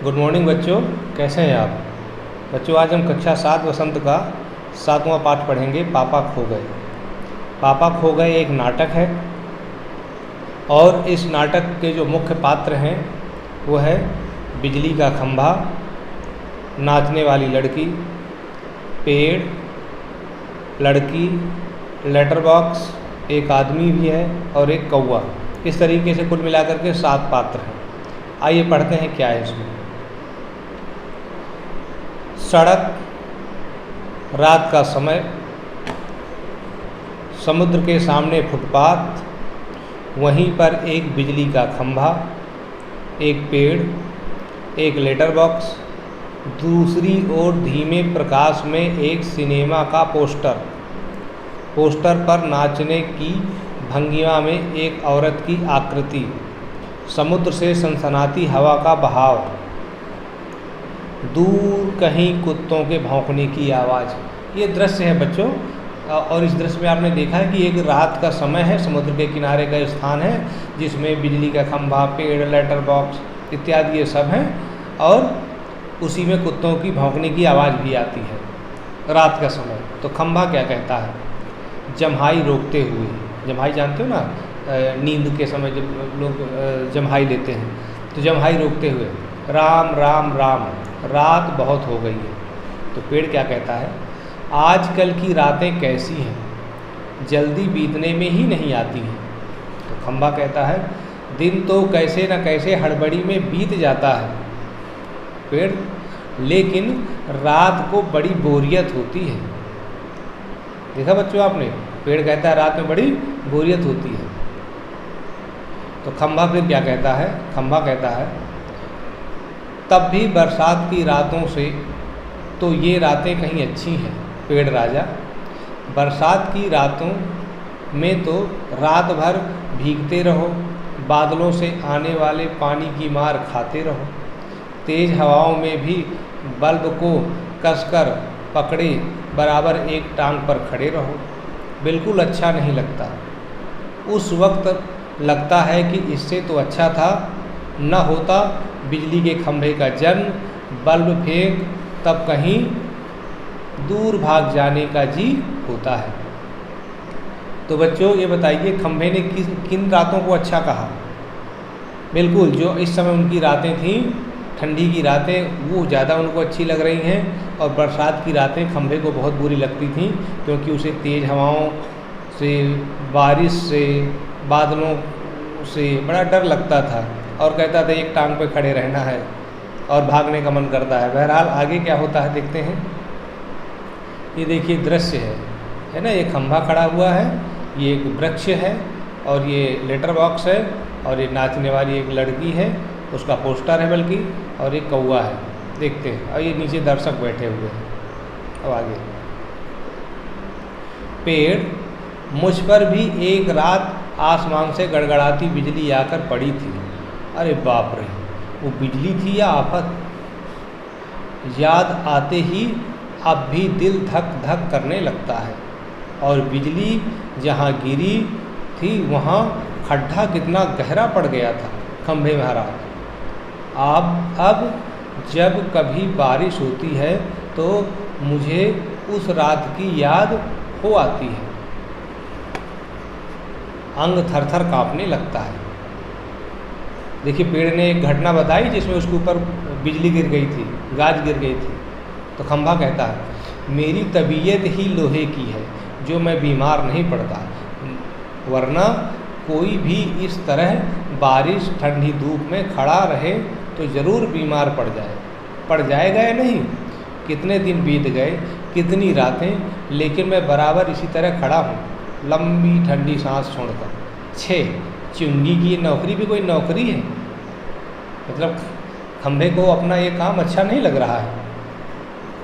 Good morning बच्चों, कैसे हैं आप बच्चों। आज हम कक्षा 7 वसंत का 7वां पाठ पढ़ेंगे, पापा खो गए। पापा खो गए एक नाटक है और इस नाटक के जो मुख्य पात्र हैं वो है बिजली का खंभा, नाचने वाली लड़की, पेड़, लड़की, लेटर बॉक्स, एक आदमी भी है और एक कौवा। इस तरीके से कुल मिलाकर के 7 पात्र हैं। आइए पढ़ते हैं क्या है इसमें। सड़क, रात का समय, समुद्र के सामने फुटपाथ, वहीं पर एक बिजली का खंभा, एक पेड़, एक लेटर बॉक्स, दूसरी ओर धीमे प्रकाश में एक सिनेमा का पोस्टर। पोस्टर पर नाचने की भंगिमा में एक औरत की आकृति, समुद्र से सनसनाती हवा का बहाव, दूर कहीं कुत्तों के भौंकने की आवाज़। ये दृश्य है बच्चों, और इस दृश्य में आपने देखा है कि एक रात का समय है, समुद्र के किनारे का स्थान है जिसमें बिजली का खंभा, पेड़, लेटर बॉक्स इत्यादि ये सब हैं, और उसी में कुत्तों की भौंकने की आवाज़ भी आती है रात का समय। तो खंभा क्या कहता है? जम्हाई रोकते हुए। जम्हाई जानते हो ना, नींद के समय जब लोग जम्हाई लेते हैं, तो जम्हाई रोकते हुए राम राम राम, रात बहुत हो गई है। तो पेड़ क्या कहता है? आजकल की रातें कैसी हैं, जल्दी बीतने में ही नहीं आती हैं। तो खंभा कहता है दिन तो कैसे न कैसे हड़बड़ी में बीत जाता है पेड़, लेकिन रात को बड़ी बोरियत होती है। देखा बच्चों आपने, पेड़ कहता है रात में बड़ी बोरियत होती है। तो खंभा फिर क्या कहता है? खंभा कहता है तब भी बरसात की रातों से तो ये रातें कहीं अच्छी हैं पेड़ राजा। बरसात की रातों में तो रात भर भीगते रहो, बादलों से आने वाले पानी की मार खाते रहो, तेज़ हवाओं में भी बल्ब को कसकर पकड़े बराबर एक टांग पर खड़े रहो। बिल्कुल अच्छा नहीं लगता। उस वक्त लगता है कि इससे तो अच्छा था न होता बिजली के खंभे का जन्म, बल्ब फेंक तब कहीं दूर भाग जाने का जी होता है। तो बच्चों ये बताइए, खंभे ने किन रातों को अच्छा कहा? बिल्कुल, जो इस समय उनकी रातें थीं, ठंडी की रातें, वो ज़्यादा उनको अच्छी लग रही हैं, और बरसात की रातें खंभे को बहुत बुरी लगती थीं, क्योंकि उसे तेज़ हवाओं से, बारिश से, बादलों से बड़ा डर लगता था, और कहता था एक टांग पे खड़े रहना है और भागने का मन करता है। बहरहाल आगे क्या होता है देखते हैं। ये देखिए दृश्य है ना, ये खंभा खड़ा हुआ है, ये एक वृक्ष है, और ये लेटर बॉक्स है, और ये नाचने वाली एक लड़की है, उसका पोस्टर है बल्कि, और एक कौवा है। देखते हैं, और ये नीचे दर्शक बैठे हुए हैं। अब आगे, पेड़, मुझ पर भी एक रात आसमान से गड़गड़ाती बिजली आकर पड़ी थी। अरे बाप रे, वो बिजली थी या आफत? याद आते ही अब भी दिल धक धक करने लगता है। और बिजली जहाँ गिरी थी वहाँ खड्डा कितना गहरा पड़ गया था खंभे महाराज। अब जब कभी बारिश होती है तो मुझे उस रात की याद हो आती है, अंग थर थर काँपने लगता है। देखिए, पेड़ ने एक घटना बताई जिसमें उसके ऊपर बिजली गिर गई थी, गाज गिर गई थी। तो खंभा कहता है मेरी तबीयत ही लोहे की है जो मैं बीमार नहीं पड़ता, वरना कोई भी इस तरह बारिश ठंडी धूप में खड़ा रहे तो ज़रूर बीमार पड़ जाएगा या नहीं। कितने दिन बीत गए, कितनी रातें, लेकिन मैं बराबर इसी तरह खड़ा हूँ, लंबी ठंडी सांस छोड़कर। चुंगी की ये नौकरी भी कोई नौकरी है? मतलब खंभे को अपना ये काम अच्छा नहीं लग रहा है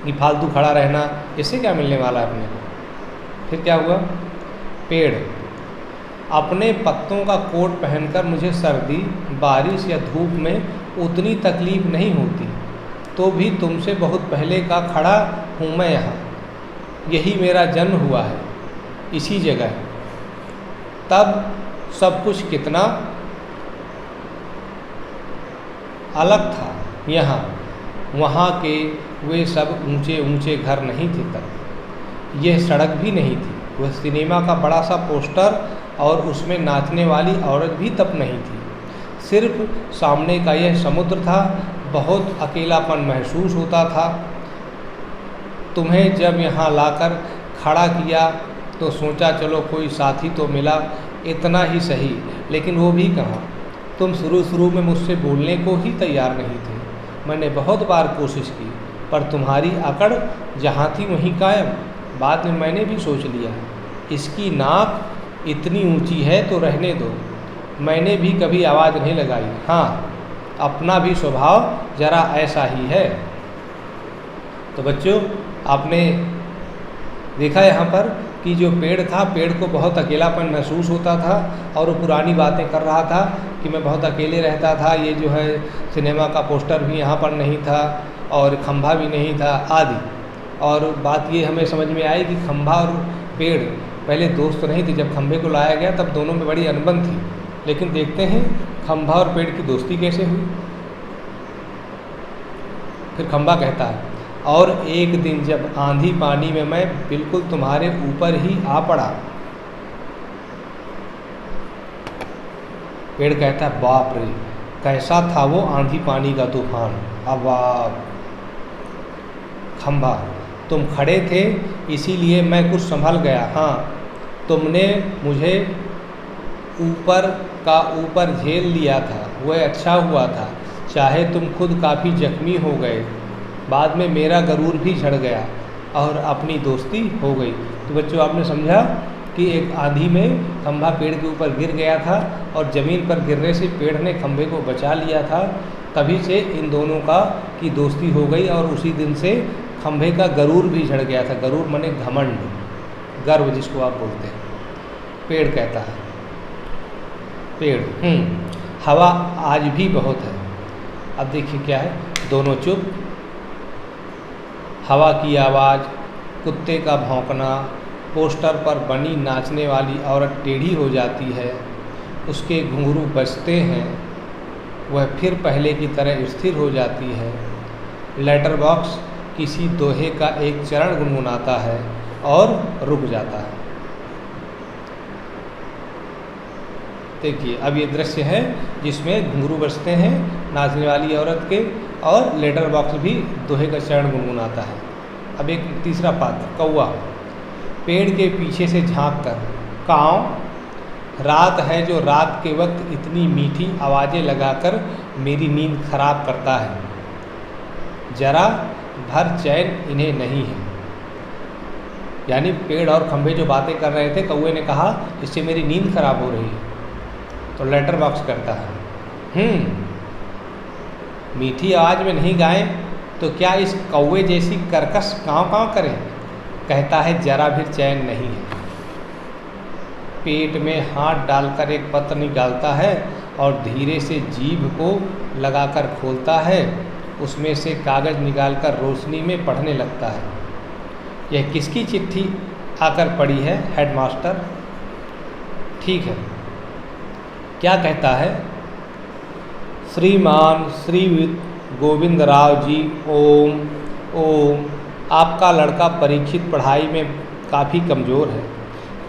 कि फालतू खड़ा रहना, इससे क्या मिलने वाला है अपने को। फिर क्या हुआ? पेड़, अपने पत्तों का कोट पहनकर मुझे सर्दी, बारिश या धूप में उतनी तकलीफ़ नहीं होती, तो भी तुमसे बहुत पहले का खड़ा हूँ मैं यहाँ। यही मेरा जन्म हुआ है, इसी जगह। तब सब कुछ कितना अलग था, यहाँ वहाँ के वे सब ऊंचे ऊंचे घर नहीं थे तब, यह सड़क भी नहीं थी, वह सिनेमा का बड़ा सा पोस्टर और उसमें नाचने वाली औरत भी तब नहीं थी। सिर्फ सामने का यह समुद्र था। बहुत अकेलापन महसूस होता था। तुम्हें जब यहाँ लाकर खड़ा किया तो सोचा चलो कोई साथी तो मिला, इतना ही सही, लेकिन वो भी कहाँ। तुम शुरू में मुझसे बोलने को ही तैयार नहीं थे। मैंने बहुत बार कोशिश की, पर तुम्हारी अकड़ जहाँ थी वहीं कायम। बाद में मैंने भी सोच लिया, इसकी नाक इतनी ऊंची है तो रहने दो। मैंने भी कभी आवाज़ नहीं लगाई। हाँ, अपना भी स्वभाव जरा ऐसा ही है। तो बच्चों, आपने देखा यहाँ पर कि जो पेड़ था, पेड़ को बहुत अकेलापन महसूस होता था और वो पुरानी बातें कर रहा था कि मैं बहुत अकेले रहता था। ये जो है सिनेमा का पोस्टर भी यहाँ पर नहीं था और खंभा भी नहीं था आदि। और बात ये हमें समझ में आई कि खंभा और पेड़ पहले दोस्त नहीं थे। जब खंभे को लाया गया तब दोनों में बड़ी अनबन थी, लेकिन देखते हैं खंभा और पेड़ की दोस्ती कैसे हुई। फिर खंभा कहता है, और एक दिन जब आंधी पानी में मैं बिल्कुल तुम्हारे ऊपर ही आ पड़ा। पेड़ कहता है, बाप रे, कैसा था वो आंधी पानी का तूफान। अब खंभा, तुम खड़े थे इसीलिए मैं कुछ संभल गया। हाँ, तुमने मुझे ऊपर का ऊपर झेल लिया था, वह अच्छा हुआ था, चाहे तुम खुद काफ़ी जख्मी हो गए। बाद में मेरा गरूर भी झड़ गया और अपनी दोस्ती हो गई। तो बच्चों, आपने समझा कि एक आंधी में खंभा पेड़ के ऊपर गिर गया था और ज़मीन पर गिरने से पेड़ ने खंभे को बचा लिया था। तभी से इन दोनों का की दोस्ती हो गई और उसी दिन से खंभे का गरूर भी झड़ गया था। गरूर माने घमंड, गर्व जिसको आप बोलते हैं। पेड़ कहता है, पेड़ हवा आज भी बहुत है। अब देखिए क्या है, दोनों चुप। हवा की आवाज़, कुत्ते का भौंकना, पोस्टर पर बनी नाचने वाली औरत टेढ़ी हो जाती है, उसके घुंघरू बजते हैं, वह फिर पहले की तरह स्थिर हो जाती है। लेटर बॉक्स किसी दोहे का एक चरण गुनगुनाता है और रुक जाता है। देखिए, अब ये दृश्य है जिसमें घुंघरू बजते हैं नाचने वाली औरत के और लेटर बॉक्स भी दोहे का चरण गुनगुनाता है। अब एक तीसरा पात्र, कौवा, पेड़ के पीछे से झांक कर, काँव, रात है जो रात के वक्त इतनी मीठी आवाज़ें लगाकर मेरी नींद खराब करता है, जरा भर चैन इन्हें नहीं है। यानी पेड़ और खंभे जो बातें कर रहे थे, कौवे ने कहा इससे मेरी नींद खराब हो रही है। तो लेटर बॉक्स करता है, मीठी आवाज़ में नहीं गाएं तो क्या इस कौवे जैसी कर्कश काँव काँव करें। कहता है जरा भी चैन नहीं है। पेट में हाथ डालकर एक पत्र निकालता है और धीरे से जीभ को लगाकर खोलता है, उसमें से कागज़ निकालकर रोशनी में पढ़ने लगता है। यह किसकी चिट्ठी आकर पड़ी है हेडमास्टर? ठीक है, क्या कहता है? श्रीमान श्री गोविंद राव जी, ओम ओम, आपका लड़का परीक्षित पढ़ाई में काफ़ी कमज़ोर है।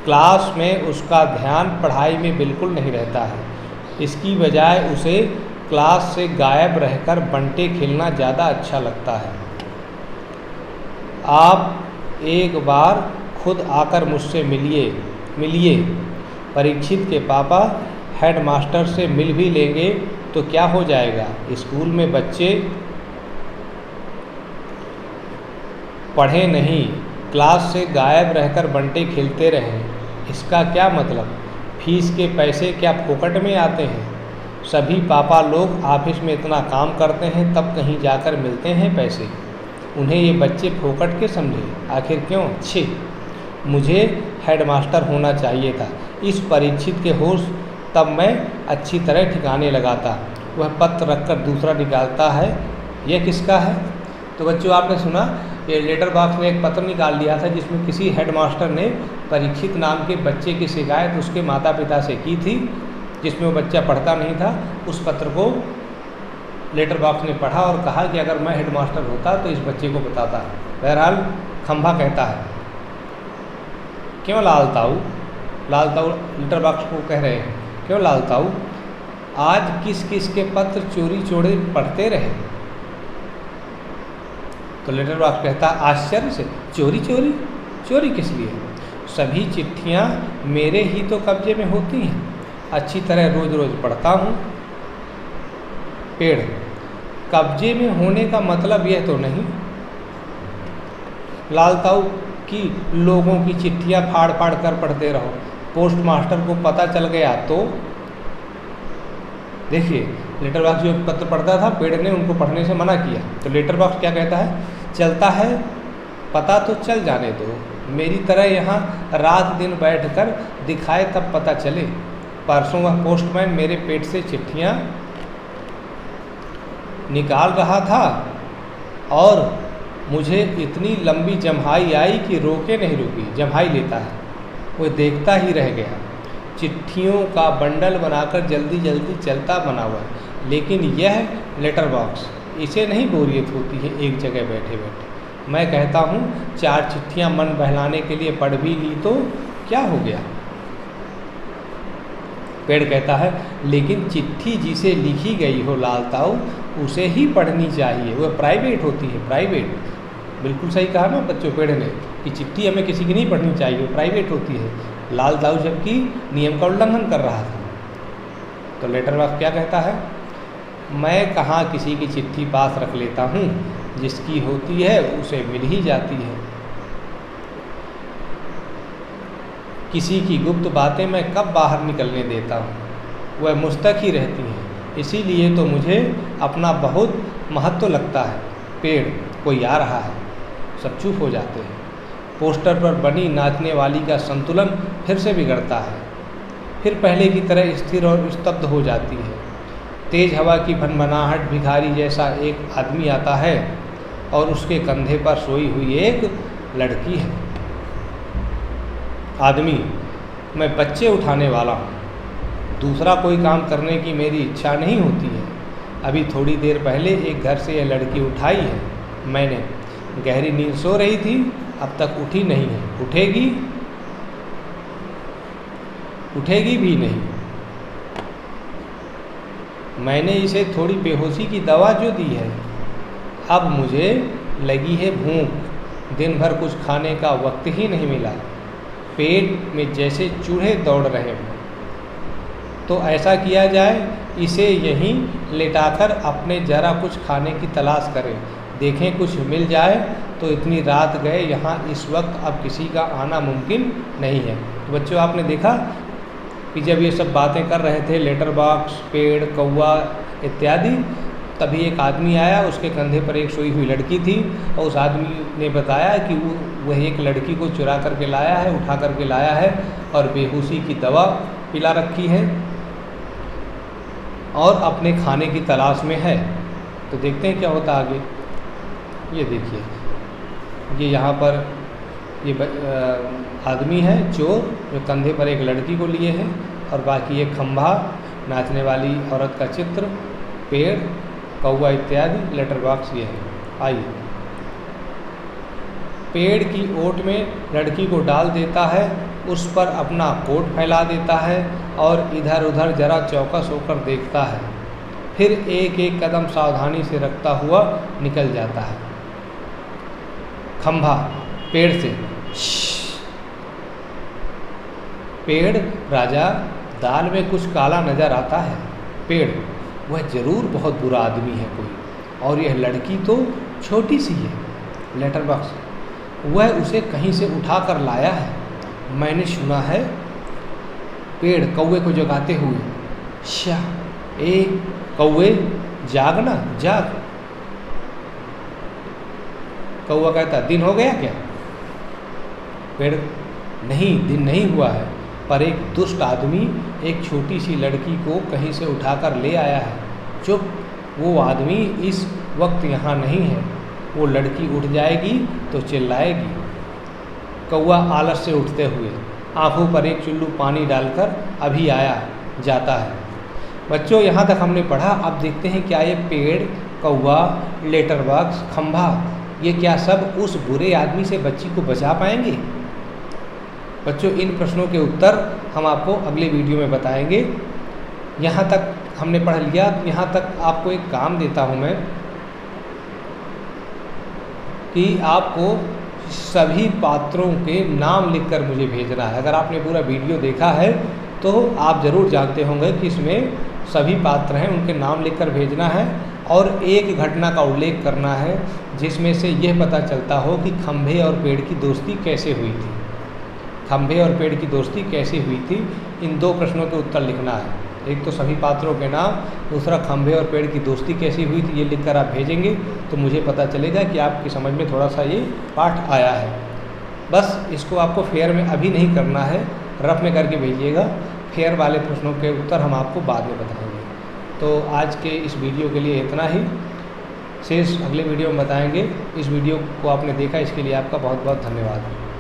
क्लास में उसका ध्यान पढ़ाई में बिल्कुल नहीं रहता है। इसकी बजाय उसे क्लास से गायब रहकर बंटे खेलना ज़्यादा अच्छा लगता है। आप एक बार खुद आकर मुझसे मिलिए। परीक्षित के पापा हेडमास्टर से मिल भी लेंगे तो क्या हो जाएगा? स्कूल में बच्चे पढ़े नहीं, क्लास से गायब रहकर बंटे खेलते रहें, इसका क्या मतलब? फीस के पैसे क्या फोकट में आते हैं? सभी पापा लोग ऑफिस में इतना काम करते हैं तब कहीं जाकर मिलते हैं पैसे। उन्हें ये बच्चे फोकट के समझे, आखिर क्यों? छी, मुझे हेडमास्टर होना चाहिए था। इस परीक्षित के होश तब मैं अच्छी तरह ठिकाने लगाता। वह पत्र रखकर दूसरा निकालता है। यह किसका है? तो बच्चों, आपने सुना ये लेटर बॉक्स ने एक पत्र निकाल लिया था जिसमें किसी हेडमास्टर ने परीक्षित नाम के बच्चे की शिकायत उसके माता पिता से की थी, जिसमें वो बच्चा पढ़ता नहीं था। उस पत्र को लेटर बॉक्स ने पढ़ा और कहा कि अगर मैं हेडमास्टर होता तो इस बच्चे को बताता। बहरहाल खंभा कहता है, क्यों लाल ताऊ, लाल ताऊ लेटर बॉक्स को कह रहे हैं, क्यों लाल ताऊ, आज किस किस के पत्र चोरी चोरी पढ़ते रहे? तो लेटर बॉक्स कहता आश्चर्य से, चोरी चोरी, चोरी किस लिए? सभी चिट्ठियाँ मेरे ही तो कब्जे में होती हैं, अच्छी तरह रोज़ रोज़ पढ़ता हूँ। पेड़, कब्जे में होने का मतलब यह तो नहीं लाल ताऊ कि लोगों की चिट्ठियाँ फाड़ फाड़ कर पढ़ते रहो, पोस्ट मास्टर को पता चल गया तो? देखिए, लेटर बॉक्स जो पत्र पढ़ता था, पेड़ ने उनको पढ़ने से मना किया। तो लेटर बॉक्स क्या कहता है, चलता है पता तो चल जाने दो, मेरी तरह यहाँ रात दिन बैठकर दिखाए तब पता चले। परसों वह पोस्टमैन मेरे पेट से चिट्ठियाँ निकाल रहा था और मुझे इतनी लंबी जम्हाई आई कि रोके नहीं रुकी। जम्हाई लेता है, वो देखता ही रह गया। चिट्ठियों का बंडल बनाकर जल्दी जल्दी चलता बना हुआ है, लेकिन यह लेटर बॉक्स, इसे नहीं बोरियत होती है एक जगह बैठे बैठे। मैं कहता हूँ 4 चिट्ठियाँ मन बहलाने के लिए पढ़ भी ली तो क्या हो गया? पेड़ कहता है, लेकिन चिट्ठी जिसे लिखी गई हो लाल ताऊ, उसे ही पढ़नी चाहिए, वह प्राइवेट होती है, प्राइवेट। बिल्कुल सही कहा ना बच्चों पेड़ ने कि चिट्ठी हमें किसी की नहीं पढ़नी चाहिए, वो प्राइवेट होती है। लाल ताऊ जबकि नियम का उल्लंघन कर रहा था। तो लेटर बॉक्स क्या कहता है, मैं कहाँ किसी की चिट्ठी पास रख लेता हूँ, जिसकी होती है उसे मिल ही जाती है। किसी की गुप्त बातें मैं कब बाहर निकलने देता हूँ, वह मुझ तक ही रहती हैं, इसीलिए तो मुझे अपना बहुत महत्व लगता है। पेड़, कोई आ रहा है, सब चुप हो जाते हैं। पोस्टर पर बनी नाचने वाली का संतुलन फिर से बिगड़ता है, फिर पहले की तरह स्थिर और स्तब्ध हो जाती है। तेज़ हवा की भनभनाहट भिखारी जैसा एक आदमी आता है और उसके कंधे पर सोई हुई एक लड़की है। आदमी, मैं बच्चे उठाने वाला हूँ, दूसरा कोई काम करने की मेरी इच्छा नहीं होती है। अभी थोड़ी देर पहले एक घर से यह लड़की उठाई है मैंने, गहरी नींद सो रही थी, अब तक उठी नहीं है, उठेगी, उठेगी भी नहीं। मैंने इसे थोड़ी बेहोशी की दवा जो दी है, अब मुझे लगी है भूख, दिन भर कुछ खाने का वक्त ही नहीं मिला, पेट में जैसे चूहे दौड़ रहे हों। तो ऐसा किया जाए, इसे यहीं लेटाकर अपने जरा कुछ खाने की तलाश करें, देखें कुछ मिल जाए तो। इतनी रात गए, यहाँ इस वक्त अब किसी का आना मुमकिन नहीं है। तो बच्चों, आपने देखा कि जब ये सब बातें कर रहे थे, लेटर बॉक्स, पेड़, कौवा इत्यादि, तभी एक आदमी आया, उसके कंधे पर एक सोई हुई लड़की थी और उस आदमी ने बताया कि वह एक लड़की को चुरा करके लाया है, उठा करके लाया है और बेहोशी की दवा पिला रखी है और अपने खाने की तलाश में है। तो देखते हैं क्या होता आगे। ये देखिए, ये यहाँ पर ये आदमी है चोर, जो कंधे पर एक लड़की को लिए है, और बाकी एक खंभा, नाचने वाली औरत का चित्र, पेड़, कौवा इत्यादि, लेटर बॉक्स ये है। आइए, पेड़ की ओट में लड़की को डाल देता है, उस पर अपना कोट फैला देता है और इधर उधर जरा चौकस होकर देखता है, फिर एक एक कदम सावधानी से रखता हुआ निकल जाता है। खंभा पेड़ से, पेड़, राजा, दाल में कुछ काला नज़र आता है। पेड़, वह ज़रूर बहुत बुरा आदमी है कोई, और यह लड़की तो छोटी सी है। लेटर बॉक्स, वह उसे कहीं से उठा कर लाया है, मैंने सुना है। पेड़ कौवे को जगाते हुए, शाह, ए कौवे, जागना, जाग। कौवा कहता, दिन हो गया क्या? पेड़, नहीं, दिन नहीं हुआ है, पर एक दुष्ट आदमी एक छोटी सी लड़की को कहीं से उठाकर ले आया है। चुप, वो आदमी इस वक्त यहाँ नहीं है, वो लड़की उठ जाएगी तो चिल्लाएगी। कौवा आलस से उठते हुए आंखों पर एक चुल्लू पानी डालकर अभी आया जाता है। बच्चों यहाँ तक हमने पढ़ा, अब देखते हैं क्या ये पेड़, कौवा, लेटर बॉक्स, खंभा, ये क्या सब उस बुरे आदमी से बच्ची को बचा पाएंगे? बच्चों इन प्रश्नों के उत्तर हम आपको अगले वीडियो में बताएंगे। यहाँ तक हमने पढ़ लिया। यहाँ तक आपको एक काम देता हूँ मैं कि आपको सभी पात्रों के नाम लिखकर मुझे भेजना है। अगर आपने पूरा वीडियो देखा है तो आप ज़रूर जानते होंगे कि इसमें सभी पात्र हैं, उनके नाम लिखकर भेजना है और एक घटना का उल्लेख करना है जिसमें से यह पता चलता हो कि खंभे और पेड़ की दोस्ती कैसे हुई थी। खंभे और पेड़ की दोस्ती कैसे हुई थी, इन 2 प्रश्नों के उत्तर लिखना है। एक तो सभी पात्रों के नाम, दूसरा खंभे और पेड़ की दोस्ती कैसी हुई थी, ये लिखकर आप भेजेंगे तो मुझे पता चलेगा कि आपकी समझ में थोड़ा सा ये पाठ आया है। बस इसको आपको फेयर में अभी नहीं करना है, रफ में करके भेजिएगा। फेयर वाले प्रश्नों के उत्तर हम आपको बाद में बताएंगे। तो आज के इस वीडियो के लिए इतना ही, शेष अगले वीडियो में बताएंगे। इस वीडियो को आपने देखा इसके लिए आपका बहुत बहुत धन्यवाद।